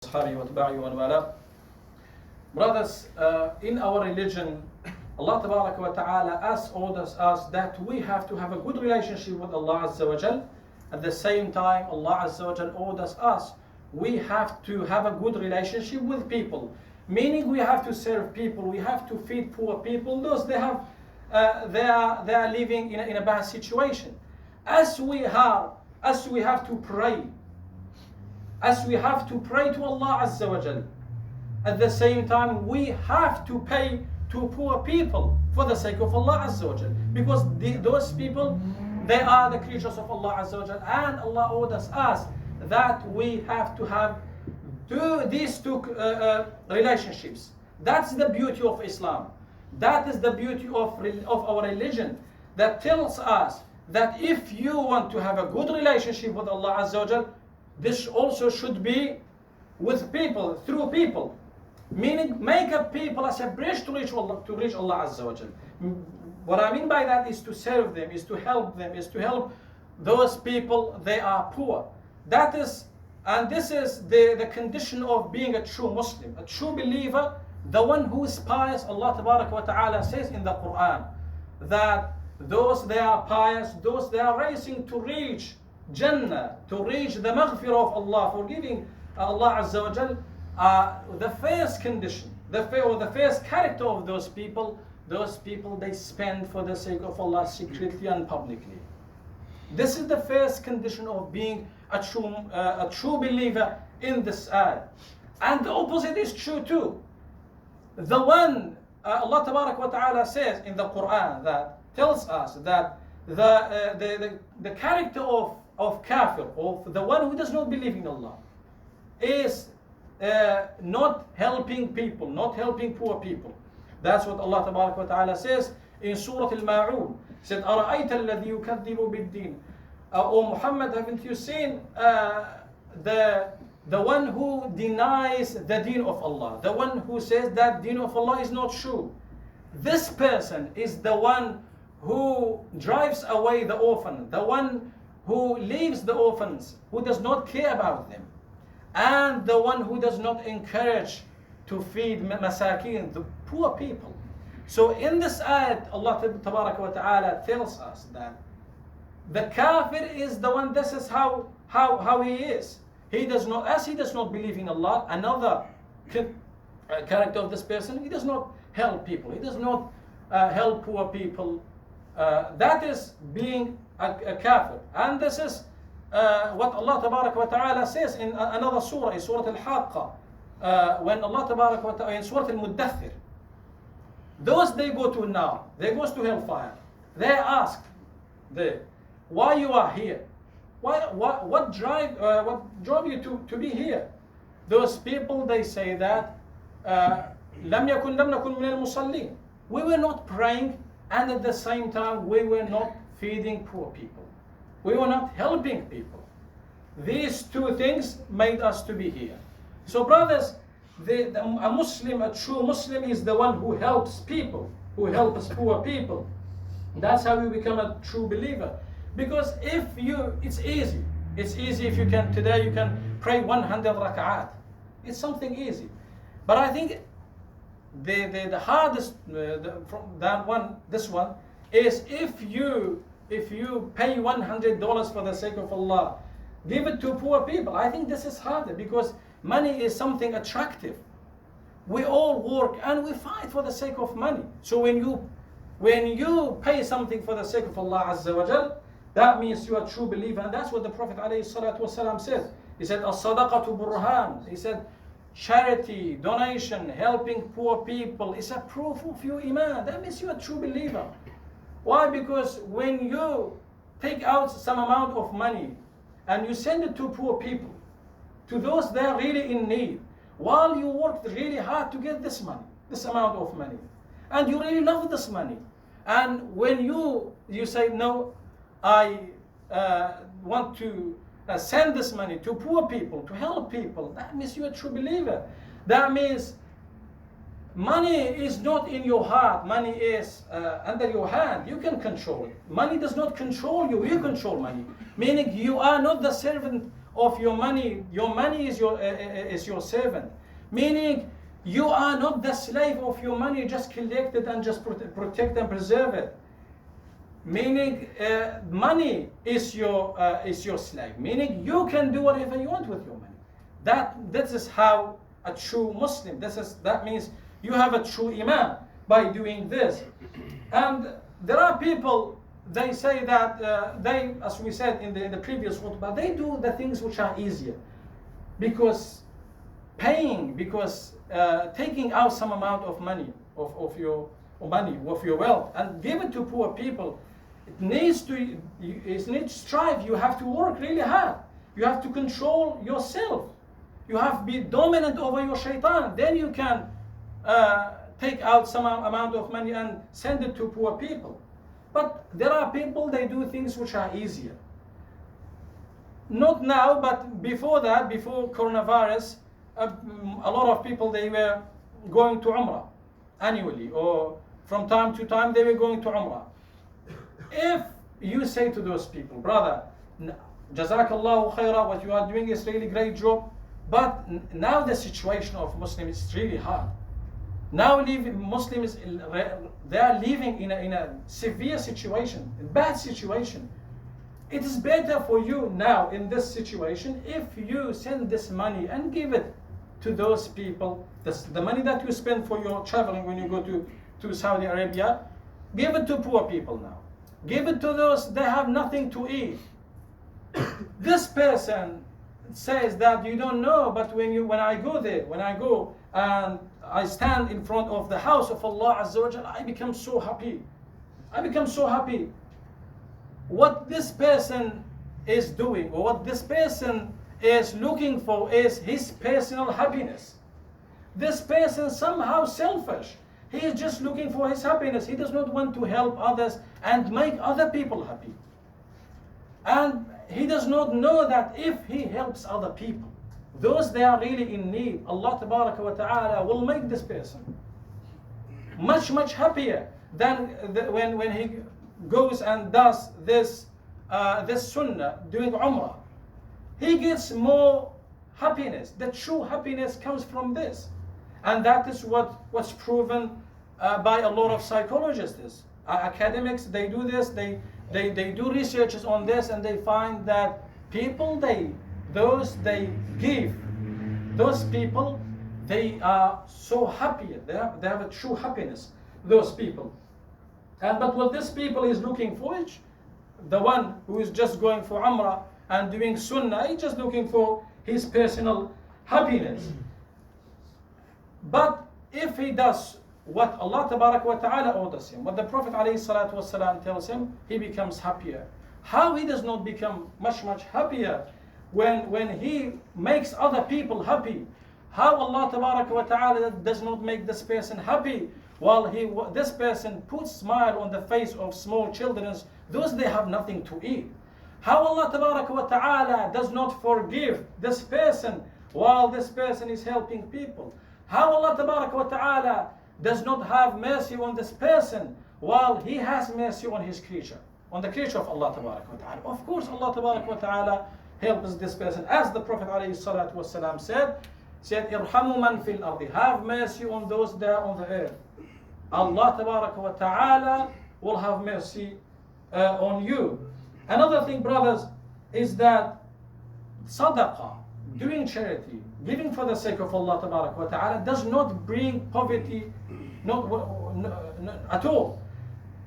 Brothers, in our religion, Allah Tabaraka wa Ta'ala orders us that we have to have a good relationship with Allah Azza wa Jal. At the same time, Allah Azza wa Jal orders us we have to have a good relationship with people. Meaning we have to serve people, we have to feed poor people, those they are living in a bad situation. As we have to pray to Allah Azza wa Jal. At the same time, we have to pay to poor people for the sake of Allah Azza wa Jal. Because those people, they are the creatures of Allah Azza wa Jal. And Allah orders us that we have to have these two relationships. That's the beauty of Islam. That is the beauty of our religion, that tells us that if you want to have a good relationship with Allah Azza wa Jal, this also should be with people, through people. Meaning, make a people as a bridge to reach Allah Azza wa Jal. What I mean by that is to serve them, is to help them, is to help those people, they are poor. This is the condition of being a true Muslim, a true believer, the one who is pious. Allah Tabaraka wa Ta'ala says in the Quran that those they are pious, those they are racing to reach Jannah, to reach the maghfirah of Allah, forgiving Allah Azza wa Jal. The first condition, the first character of those people they spend for the sake of Allah secretly and publicly. This is the first condition of being a true believer in this ayah. And the opposite is true too. The one Allah Tabarak wa Ta'ala says in the Quran that tells us that the character of kafir, of the one who does not believe in Allah, is not helping people, not helping poor people. That's what Allah Tabarak wa Ta'ala says in Surah Al-Ma'un. He said, أَرَأَيْتَ الَّذِي يُكَذِّبُ بِالدِّينِ. O Muhammad, haven't you seen the one who denies the deen of Allah, the one who says that deen of Allah is not true? This person is the one who drives away the orphan, the one who leaves the orphans, who does not care about them, and the one who does not encourage to feed masakin, the poor people. So in this ayat, Allah Tabaraka wa Ta'ala tells us that the kafir is the one, this is how he is. He does not believe in Allah. Another character of this person, he does not help people. He does not help poor people. That is being a kafir. And this is what Allah Tabaraka wa Ta'ala says in another surah, in Surah Al-Haqqa, when Allah Tabaraka wa Ta'ala, in Surah Al-Muddathir, those they go to now, they go to hellfire. They ask, why you are here? What drove you to be here? Those people, they say that لم نكن من المصلين. We were not praying, and at the same time we were not feeding poor people. We were not helping people. These two things made us to be here. So brothers, a Muslim, a true Muslim, is the one who helps people, who helps poor people. That's how you become a true believer. Because it's easy. It's easy if today you can pray 100 rak'at. It's something easy. But I think the hardest this one is if you pay $100 for the sake of Allah, give it to poor people. I think this is harder because money is something attractive. We all work and we fight for the sake of money. So when you pay something for the sake of Allah Azza wa Jal, that means you are a true believer. And that's what the Prophet ﷺ says. He said, Sadaqa burhan. He said, charity, donation, helping poor people is a proof of your iman. That means you are a true believer. Why? Because when you take out some amount of money and you send it to poor people, to those that are really in need, while you worked really hard to get this money, this amount of money, and you really love this money, and when you say, no, I want to send this money to poor people, to help people, that means you're a true believer. That means money is not in your heart, money is under your hand. You can control it. Money does not control you, you control money. Meaning you are not the servant of your money is your servant. Meaning, you are not the slave of your money, just collect it and just protect and preserve it. Meaning, money is your slave. Meaning, you can do whatever you want with your money. That is how a true Muslim. That means you have a true iman by doing this. And there are people, they say that they, as we said in the previous khutbah, they do the things which are easier, because taking out some amount of money of your wealth and give it to poor people, it needs to strive. You have to work really hard. You have to control yourself. You have to be dominant over your shaitan. Then you can take out some amount of money and send it to poor people. But there are people, they do things which are easier. Not now, but before that, before coronavirus, a lot of people, they were going to Umrah annually, or from time to time they were going to Umrah. If you say to those people, brother, Jazakallahu khairah, what you are doing is really great job, but now the situation of Muslims is really hard. Now Muslims, they are living in a severe situation, a bad situation. It is better for you now in this situation if you send this money and give it to those people. The money that you spend for your traveling when you go to Saudi Arabia, give it to poor people now. Give it to those that have nothing to eat. This person says that you don't know, but when I go and I stand in front of the house of Allah Azza wa Jalla, I become so happy. I become so happy. What this person is doing, or what this person is looking for, is his personal happiness. This person somehow selfish. He is just looking for his happiness. He does not want to help others and make other people happy. And he does not know that if he helps other people, those they are really in need, Allah Tabaraka wa Ta'ala will make this person much, much happier than when he goes and does this sunnah, doing Umrah. He gets more happiness. The true happiness comes from this. And that is what's proven by a lot of psychologists. Academics, they do this, they do researches on this, and they find that people, those people, they are so happy. They have a true happiness, those people. But what this people is looking for, the one who is just going for Umrah and doing Sunnah, he's just looking for his personal happiness. But if he does what Allah Tabarak wa Ta'ala orders him, what the Prophet ﷺ tells him, he becomes happier. How he does not become much, much happier when he makes other people happy? How Allah Tabarak wa Ta'ala does not make this person happy while this person puts smile on the face of small children, those they have nothing to eat? How Allah Tabarak wa Ta'ala does not forgive this person while this person is helping people? How Allah Tabarak wa Ta'ala does not have mercy on this person while he has mercy on his creature, on the creature of Allah Tabarak wa Ta'ala? Of course, Allah Tabarak wa Ta'ala helps this person. As the Prophet ﷺ said, Irhamu man fil ardi, have mercy on those that are on the earth. Allah Tabarak wa Ta'ala will have mercy on you. Another thing, brothers, is that Sadaqa, doing charity, giving for the sake of Allah Tabarak wa Ta'ala, does not bring poverty at all.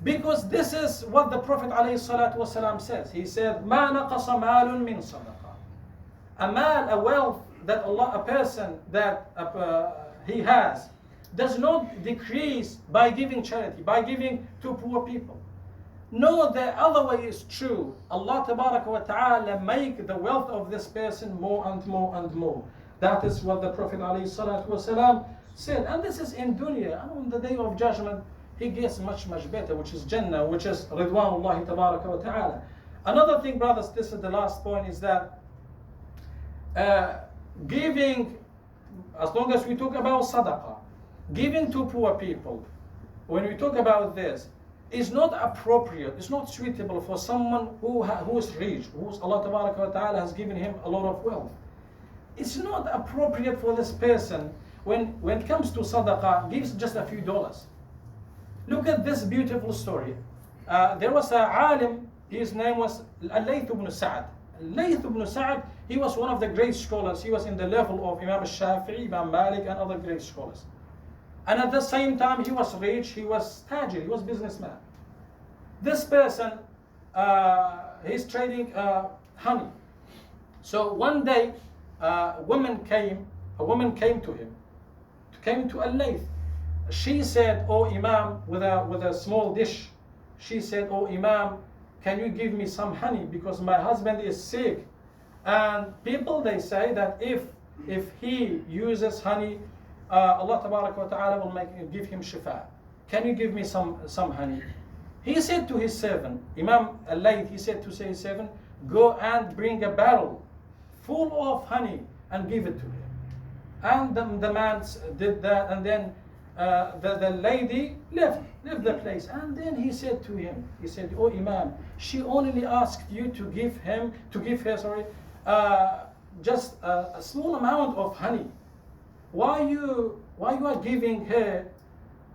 Because this is what the Prophet ﷺ says. He said, مَا نَقَصَ مَالٌ مِّن صَدَقَةٍ. A wealth that a person that he has, does not decrease by giving charity, by giving to poor people. No, the other way is true. Allah Tabaraka wa Ta'ala make the wealth of this person more and more and more. That is what the Prophet ﷺ said. And this is in dunya. And on the day of judgment, he gets much, much better, which is Jannah, which is Ridwanullahi Tabaraka wa Ta'ala. Another thing, brothers, this is the last point, is that giving, as long as we talk about Sadaqa, giving to poor people, when we talk about this, is not appropriate, it's not suitable for someone who is rich, who Allah Ta'ala has given him a lot of wealth. It's not appropriate for this person when it comes to sadaqah, gives just a few dollars. Look at this beautiful story. There was a alim, his name was Al-Layth ibn Sa'ad. Al-Layth ibn Sa'ad, he was one of the great scholars. He was in the level of Imam al-Shafi'i, Imam Malik, and other great scholars. And at the same time, he was rich, he was tajir, he was businessman. This person, he's trading honey. So one day, a woman came to him, came to Al-Layth. She said, "Oh Imam," with a small dish, she said, "Oh Imam, can you give me some honey because my husband is sick?" And people, they say that if he uses honey, Allah Ta'ala will give him shifa. Can you give me some honey? He said to his servant, Imam Al-Layth, he said to his servant, "Go and bring a barrel full of honey and give it to him." And the man did that, and then the lady left the place. And then he said to him, he said, "Oh Imam, she only asked you to give her, just a small amount of honey. Why you are giving her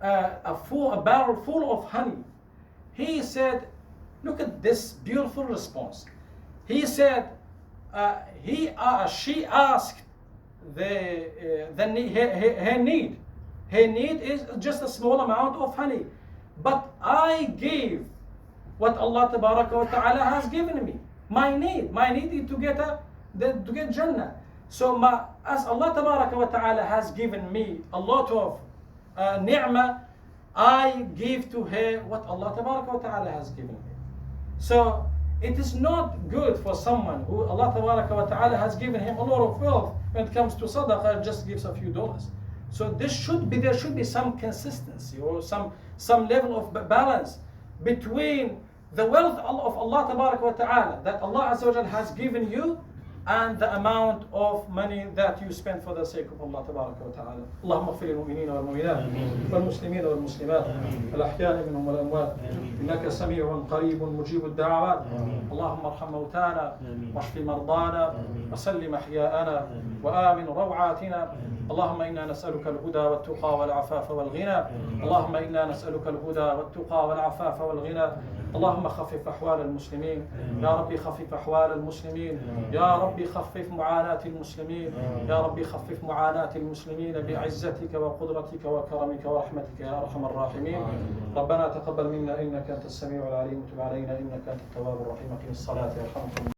a barrel full of honey?" He said, look at this beautiful response. He said, she asked her need. Her need is just a small amount of honey. But I gave what Allah Ta'ala has given me. My need is to get Jannah. So as Allah Ta'ala has given me a lot of ni'mah, I give to her what Allah Ta'ala has given me. So it is not good for someone who Allah Ta'ala has given him a lot of wealth, when it comes to sadaqah, just gives a few dollars. So there should be some consistency or some level of balance between the wealth of Allah Ta'ala that Allah Azza wa Jal has given you and the amount of money that you spend for the sake of Allah Ta'ala. اللهم اغفر للمؤمنين والمؤمنات والمسلمين والمسلمات الأحياء منهم والأموات إنك سميع قريب مجيب الدعوات. اللهم ارحم موتانا واشف مرضانا وسلم أحياءنا وآمن روعاتنا. اللهم إنا نسألك الهدى والتقى والعفاف والغنى. اللهم إنا نسألك الهدى والتقى والعفاف والغنى. اللهم خفف أحوال المسلمين يا ربي، خفف أحوال المسلمين يا ربي، خفف معاناة المسلمين يا ربي، خفف معاناة المسلمين بعزتك وقدرتك وكرمك ورحمتك يا أرحم الراحمين. ربنا تقبل منا إنك أنت السميع العليم، وتب علينا إنك أنت التواب الرحيم. أقم الصلاة يرحمكم.